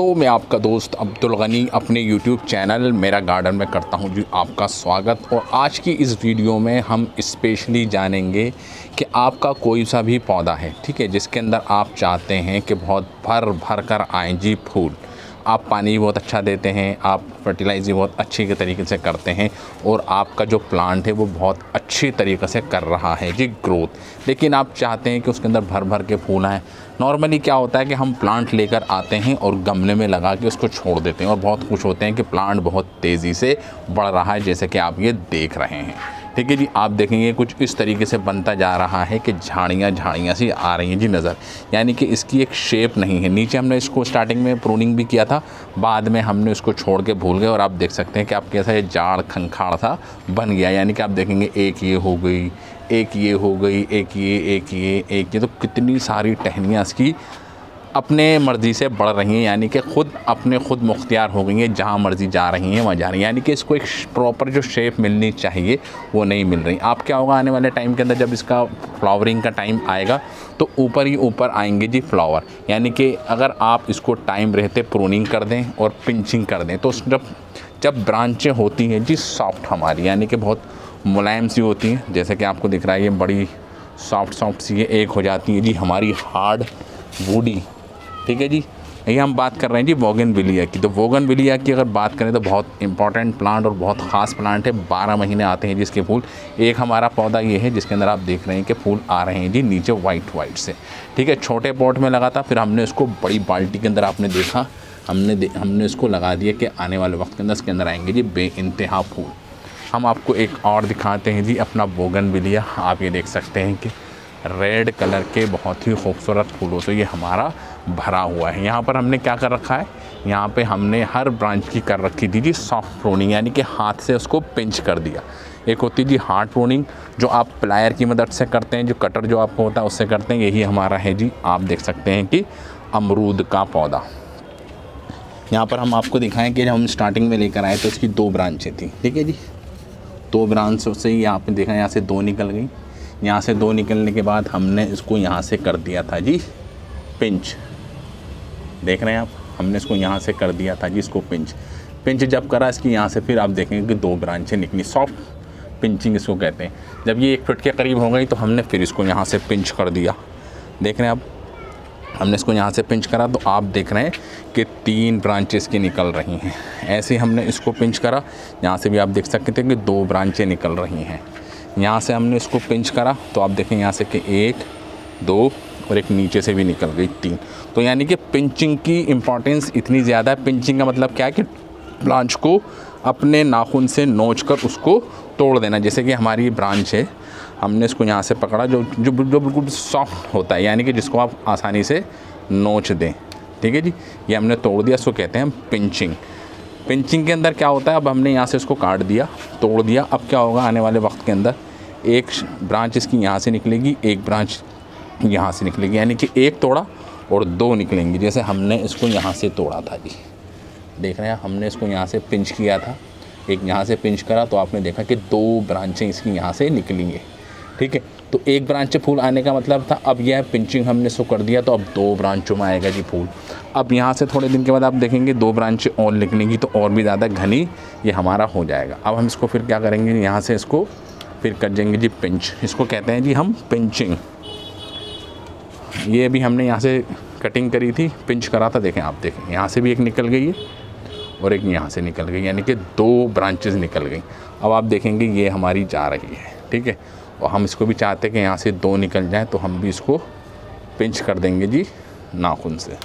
दोस्तों, मैं आपका दोस्त अब्दुल गनी अपने YouTube चैनल मेरा गार्डन में करता हूं जी आपका स्वागत। और आज की इस वीडियो में हम स्पेशली जानेंगे कि आपका कोई सा भी पौधा है, ठीक है, जिसके अंदर आप चाहते हैं कि बहुत भर कर आएँ जी फूल। आप पानी भी बहुत अच्छा देते हैं, आप फर्टिलाइज़ भी बहुत अच्छे के तरीके से करते हैं और आपका जो प्लांट है वो बहुत अच्छी तरीके से कर रहा है जी ग्रोथ, लेकिन आप चाहते हैं कि उसके अंदर भर के फूल आएँ। नॉर्मली क्या होता है कि हम प्लांट लेकर आते हैं और गमले में लगा के उसको छोड़ देते हैं और बहुत खुश होते हैं कि प्लांट बहुत तेज़ी से बढ़ रहा है, जैसे कि आप ये देख रहे हैं, ठीक है जी। आप देखेंगे कुछ इस तरीके से बनता जा रहा है कि झाड़ियाँ सी आ रही हैं जी नज़र, यानी कि इसकी एक शेप नहीं है। नीचे हमने इसको स्टार्टिंग में प्रूनिंग भी किया था, बाद में हमने इसको छोड़ के भूल गए और आप देख सकते हैं कि आप कैसा ये जाड़ खंखाड़ सा बन गया। यानी कि आप देखेंगे एक ये हो गई, एक ये हो गई, एक ये, तो कितनी सारी टहनियाँ इसकी अपने मर्ज़ी से बढ़ रही हैं, यानी कि खुद मुख्तियार हो गई हैं, जहाँ मर्ज़ी जा रही हैं वहाँ जा रही हैं। यानी कि इसको एक प्रॉपर जो शेप मिलनी चाहिए वो नहीं मिल रही। आप क्या होगा, आने वाले टाइम के अंदर जब इसका फ्लावरिंग का टाइम आएगा तो ऊपर ही ऊपर आएंगे जी फ्लावर। यानी कि अगर आप इसको टाइम रहते प्रूनिंग कर दें और पिंचिंग कर दें तो जब ब्रांचें होती हैं जी सॉफ्ट हमारी, यानी कि बहुत मुलायम सी होती हैं, जैसे कि आपको दिख रहा है ये बड़ी सॉफ्ट सी ये एक हो जाती है जी हमारी हार्ड वुडी, ठीक है जी। ये हम बात कर रहे हैं जी बोगनविलिया की। तो बोगनविलिया की अगर बात करें तो बहुत इंपॉर्टेंट प्लांट और बहुत ख़ास प्लांट है, 12 महीने आते हैं जिसके फूल। एक हमारा पौधा ये है जिसके अंदर आप देख रहे हैं कि फूल आ रहे हैं जी नीचे वाइट से, ठीक है। छोटे पॉट में लगा था, फिर हमने इसको बड़ी बाल्टी के अंदर आपने देखा हमने इसको लगा दिया कि आने वाले वक्त के अंदर इसके अंदर आएंगे जी बेइंतहा फूल। हम आपको एक और दिखाते हैं जी अपना बोगनविलिया। आप ये देख सकते हैं कि रेड कलर के बहुत ही खूबसूरत फूलों से ये हमारा भरा हुआ है। यहाँ पर हमने क्या कर रखा है, यहाँ पे हमने हर ब्रांच की कर रखी थी जी सॉफ्ट प्रूनिंग, यानी कि हाथ से उसको पिंच कर दिया। एक होती जी हार्ड प्रूनिंग जो आप प्लायर की मदद से करते हैं, जो कटर जो आपको होता है उससे करते हैं। यही हमारा है जी, आप देख सकते हैं कि अमरूद का पौधा। यहाँ पर हम आपको दिखाएं कि जब हम स्टार्टिंग में लेकर आए तो इसकी 2 ब्रांचें थी, ठीक है जी। 2 ब्रांचों से ही यहाँ पे देखा, यहाँ से 2 निकल गई। यहाँ से 2 निकलने के बाद हमने इसको यहाँ से कर दिया था जी पिंच, देख रहे हैं आप, हमने इसको यहाँ से कर दिया था जी इसको पिंच जब करा इसकी यहाँ से, फिर आप देखेंगे कि 2 ब्रांचें निकली। सॉफ्ट पिंचिंग इसको कहते हैं। जब ये 1 फीट के करीब हो गई तो हमने फिर इसको यहाँ से पिंच कर दिया, देख रहे हैं आप, हमने इसको यहाँ से पिंच करा तो आप देख रहे हैं कि 3 ब्रांचेस की निकल रही हैं। ऐसे हमने इसको पिंच करा, यहाँ से भी आप देख सकते थे कि 2 ब्रांचें निकल रही हैं। यहाँ से हमने इसको पिंच करा तो आप देखें यहाँ से कि 1, 2 और एक नीचे से भी निकल गई 3। तो यानी कि पिंचिंग की इम्पॉर्टेंस इतनी ज़्यादा है। पिंचिंग का मतलब क्या है कि ब्रांच को अपने नाखून से नोचकर उसको तोड़ देना। जैसे कि हमारी ब्रांच है, हमने इसको यहाँ से पकड़ा जो बिल्कुल सॉफ्ट होता है, यानी कि जिसको आप आसानी से नोच दें, ठीक है जी। ये हमने तोड़ दिया, इसको कहते हैं पिंचिंग। पिंचिंग के अंदर क्या होता है, अब हमने यहाँ से इसको काट दिया, तोड़ दिया। अब क्या होगा, आने वाले वक्त के अंदर एक ब्रांच इसकी यहाँ से निकलेगी, एक ब्रांच यहाँ से निकलेगी, यानी कि 1 तोड़ा और 2 निकलेंगी। जैसे हमने इसको यहाँ से तोड़ा था जी, देख रहे हैं, हमने इसको यहाँ से पिंच किया था, एक यहाँ से पिंच करा तो आपने देखा कि 2 ब्रांचें इसकी यहाँ से निकली हैं, ठीक है। तो 1 ब्रांच से फूल आने का मतलब था, अब यह पिंचिंग हमने इसको कर दिया तो अब 2 ब्रांचों में आएगा जी फूल। अब यहाँ से थोड़े दिन के बाद आप देखेंगे 2 ब्रांचें और निकलेंगी तो और भी ज़्यादा घनी ये हमारा हो जाएगा। अब हम इसको फिर क्या करेंगे, यहाँ से इसको फिर कर देंगे जी पिंच, इसको कहते हैं जी हम पिंचिंग। ये भी हमने यहाँ से कटिंग करी थी, पिंच करा था, देखें आप, देखें यहाँ से भी एक निकल गई है और एक यहाँ से निकल गई, यानी कि 2 ब्रांचेस निकल गई। अब आप देखेंगे ये हमारी जा रही है, ठीक है। और हम इसको भी चाहते हैं कि यहाँ से 2 निकल जाएं तो हम भी इसको पिंच कर देंगे जी नाखून से,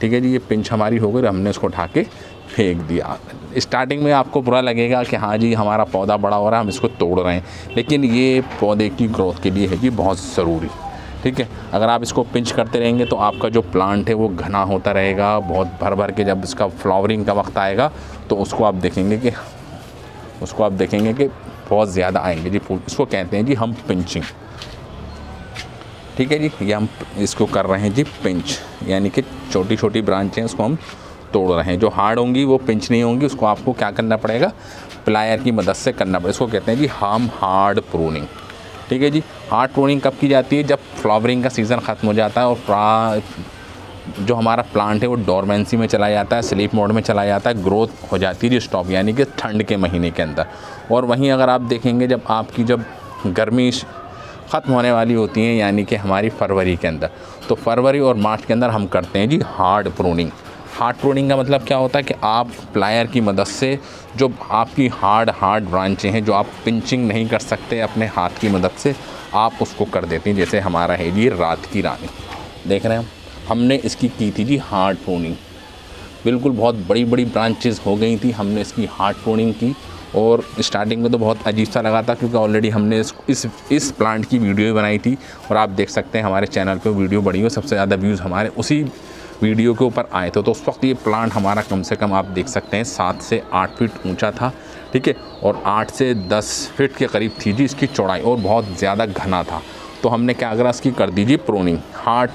ठीक है जी। ये पिंच हमारी हो गई, हमने इसको उठा के फेंक दिया। स्टार्टिंग में आपको बुरा लगेगा कि हाँ जी हमारा पौधा बड़ा हो रहा है, हम इसको तोड़ रहे हैं, लेकिन ये पौधे की ग्रोथ के लिए है जी बहुत ज़रूरी, ठीक है। अगर आप इसको पिंच करते रहेंगे तो आपका जो प्लांट है वो घना होता रहेगा, बहुत भर के जब इसका फ्लावरिंग का वक्त आएगा तो उसको आप देखेंगे कि बहुत ज़्यादा आएंगे जी फूल। इसको कहते हैं जी हम पिंचिंग, ठीक है जी। ये हम इसको कर रहे हैं जी पिंच, यानी कि छोटी ब्रांचें उसको हम तोड़ रहे हैं। जो हार्ड होंगी वो पिंच नहीं होंगी, उसको आपको क्या करना पड़ेगा, प्लायर की मदद से करना पड़ेगा। इसको कहते हैं जी हम हार्ड प्रूनिंग, ठीक है जी। हार्ड प्रूनिंग कब की जाती है, जब फ्लावरिंग का सीज़न ख़त्म हो जाता है और जो हमारा प्लांट है वो डोरमेंसी में चला जाता है, स्लीप मोड में चला जाता है, ग्रोथ हो जाती है जी स्टॉप, यानी कि ठंड के महीने के अंदर। और वहीं अगर आप देखेंगे जब आपकी जब गर्मी ख़त्म होने वाली होती है, यानी कि हमारी फरवरी के अंदर, तो फरवरी और मार्च के अंदर हम करते हैं जी हार्ड प्रूनिंग। हार्ड प्रूनिंग का मतलब क्या होता है कि आप प्लायर की मदद से जो आपकी हार्ड ब्रांचें हैं, जो आप पिंचिंग नहीं कर सकते अपने हाथ की मदद से, आप उसको कर देते हैं। जैसे हमारा है जी रात की रानी, देख रहे हैं हमने इसकी की थी जी हार्ड प्रूनिंग, बिल्कुल बहुत बड़ी बड़ी ब्रांचेस हो गई थी, हमने इसकी हार्ड प्रूनिंग की। और स्टार्टिंग में तो बहुत अजीब सा लगा था, क्योंकि ऑलरेडी हमने इस प्लांट की वीडियो बनाई थी, और आप देख सकते हैं हमारे चैनल पे वीडियो बड़ी हो, सबसे ज़्यादा व्यूज़ हमारे उसी वीडियो के ऊपर आए थे। तो उस वक्त ये प्लांट हमारा कम से कम आप देख सकते हैं 7 से 8 फीट ऊंचा था, ठीक है, और 8 से 10 फीट के करीब थी जी इसकी चौड़ाई, और बहुत ज़्यादा घना था। तो हमने क्या करा, इसकी कर दी जी प्रूनिंग, हार्ड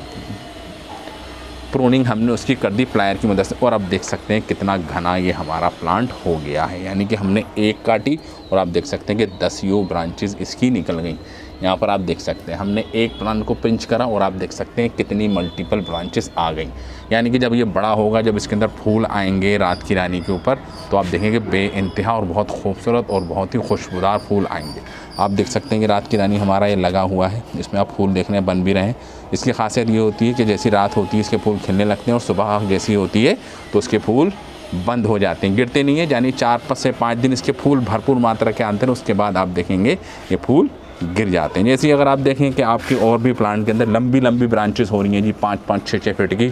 प्रूनिंग हमने उसकी कर दी प्लायर की मदद से। और आप देख सकते हैं कितना घना ये हमारा प्लांट हो गया है, यानी कि हमने एक काटी और आप देख सकते हैं कि 10 ब्रांचेस इसकी निकल गई। यहाँ पर आप देख सकते हैं हमने एक प्लांट को पिंच करा और आप देख सकते हैं कितनी मल्टीपल ब्रांचेस आ गई। यानी कि जब ये बड़ा होगा, जब इसके अंदर फूल आएंगे रात की रानी के ऊपर, तो आप देखेंगे बेइंतहा और बहुत खूबसूरत और बहुत ही खुशबूदार फूल आएंगे। आप देख सकते हैं कि रात की रानी हमारा ये लगा हुआ है, इसमें आप फूल देखने बन भी रहे हैं। इसकी खासियत ये होती है कि जैसी रात होती है इसके फूल खिलने लगते हैं, और सुबह जैसी होती है तो उसके फूल बंद हो जाते हैं, गिरते नहीं है। यानी 4 से 5 दिन इसके फूल भरपूर मात्रा के आते हैं, उसके बाद आप देखेंगे ये फूल गिर जाते हैं। जैसे अगर आप देखें कि आपकी और भी प्लांट के अंदर लंबी लंबी ब्रांचेस हो रही हैं जी, 5-5, 6-6 फीट की,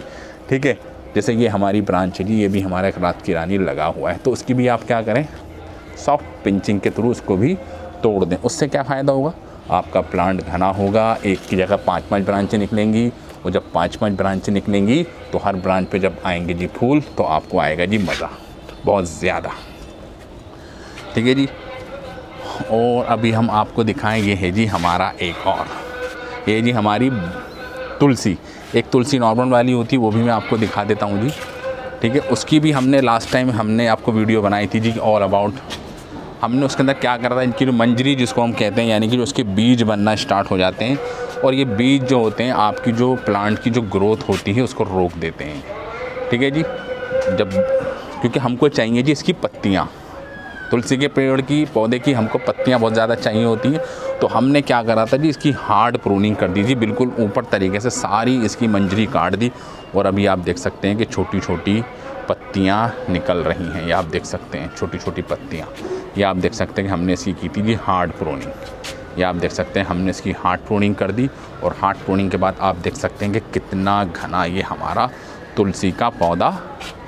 ठीक है, जैसे ये हमारी ब्रांच है जी, ये भी हमारा एक रात की रानी लगा हुआ है। तो उसकी भी आप क्या करें, सॉफ्ट पिंचिंग के थ्रू उसको भी तोड़ दें। उससे क्या फ़ायदा होगा, आपका प्लांट घना होगा, एक की जगह 5-5 ब्रांचें निकलेंगी, और जब 5-5 ब्रांचें निकलेंगी तो हर ब्रांच पे जब आएंगे जी फूल, तो आपको आएगा जी मज़ा बहुत ज़्यादा, ठीक है जी। और अभी हम आपको दिखाएं, ये है जी हमारा एक और, ये जी हमारी तुलसी, एक तुलसी नॉर्मल वाली होती है, वो भी मैं आपको दिखा देता हूँ जी, ठीक है। उसकी भी हमने लास्ट टाइम हमने आपको वीडियो बनाई थी जी ऑल अबाउट, हमने उसके अंदर क्या करा था, इनकी जो मंजरी जिसको हम कहते हैं, यानी कि जो उसके बीज बनना स्टार्ट हो जाते हैं, और ये बीज जो होते हैं आपकी जो प्लांट की जो ग्रोथ होती है उसको रोक देते हैं, ठीक है जी। जब क्योंकि हमको चाहिए जी इसकी पत्तियाँ, तुलसी के पेड़ की पौधे की हमको पत्तियाँ बहुत ज़्यादा चाहिए होती हैं, तो हमने क्या करा था जी, इसकी हार्ड प्रूनिंग कर दी थी, बिल्कुल ऊपर तरीके से सारी इसकी मंजरी काट दी। और अभी आप देख सकते हैं कि छोटी छोटी पत्तियाँ निकल रही हैं, ये आप देख सकते हैं छोटी छोटी पत्तियाँ, ये आप देख सकते हैं कि हमने इसकी की थी जी हार्ड प्रूनिंग, ये आप देख सकते हैं हमने इसकी हार्ड प्रूनिंग कर दी। और हार्ड प्रूनिंग के बाद आप देख सकते हैं कि कितना घना ये हमारा तुलसी का पौधा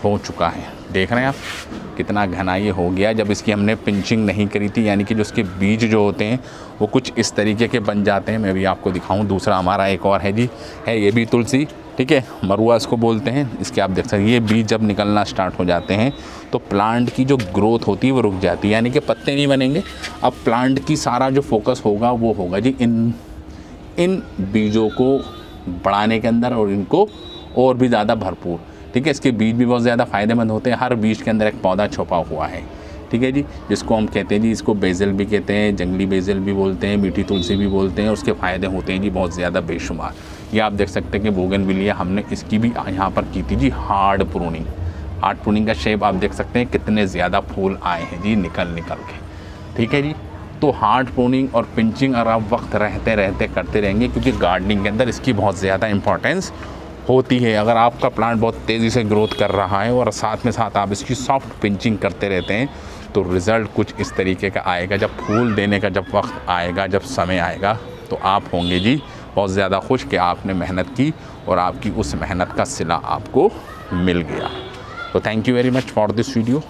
हो चुका है, देख रहे हैं आप कितना घना ये हो गया। जब इसकी हमने पिंचिंग नहीं करी थी, यानी कि जो उसके बीज जो होते हैं वो कुछ इस तरीके के बन जाते हैं। मैं भी आपको दिखाऊं, दूसरा हमारा एक और है जी, है ये भी तुलसी, ठीक है, मरुआ इसको बोलते हैं। इसके आप देख सकते हैं ये बीज जब निकलना स्टार्ट हो जाते हैं तो प्लांट की जो ग्रोथ होती है वो रुक जाती है, यानी कि पत्ते नहीं बनेंगे। अब प्लांट की सारा जो फोकस होगा वो होगा जी इन बीजों को बढ़ाने के अंदर, और इनको और भी ज़्यादा भरपूर, ठीक है। इसके बीज भी बहुत ज़्यादा फ़ायदेमंद होते हैं, हर बीज के अंदर एक पौधा छुपा हुआ है, ठीक है जी, जिसको हम कहते हैं जी, इसको बेज़ल भी कहते हैं, जंगली बेज़ल भी बोलते हैं, मीठी तुलसी भी बोलते हैं। उसके फ़ायदे होते हैं जी बहुत ज़्यादा बेशुमार। ये आप देख सकते हैं कि बोगनविलिया हमने इसकी भी यहाँ पर की थी जी हार्ड प्रूनिंग। हार्ड प्रूनिंग का शेप आप देख सकते हैं कितने ज़्यादा फूल आए हैं जी निकल के, ठीक है जी। तो हार्ड प्रूनिंग और पिंचिंग अगर आप वक्त रहते रहते करते रहेंगे, क्योंकि गार्डनिंग के अंदर इसकी बहुत ज़्यादा इंपॉर्टेंस होती है। अगर आपका प्लांट बहुत तेज़ी से ग्रोथ कर रहा है और साथ में साथ आप इसकी सॉफ्ट पिंचिंग करते रहते हैं, तो रिज़ल्ट कुछ इस तरीके का आएगा। जब फूल देने का जब वक्त आएगा, जब समय आएगा, तो आप होंगे जी बहुत ज़्यादा खुश कि आपने मेहनत की और आपकी उस मेहनत का सिला आपको मिल गया। तो thank you very much for this video.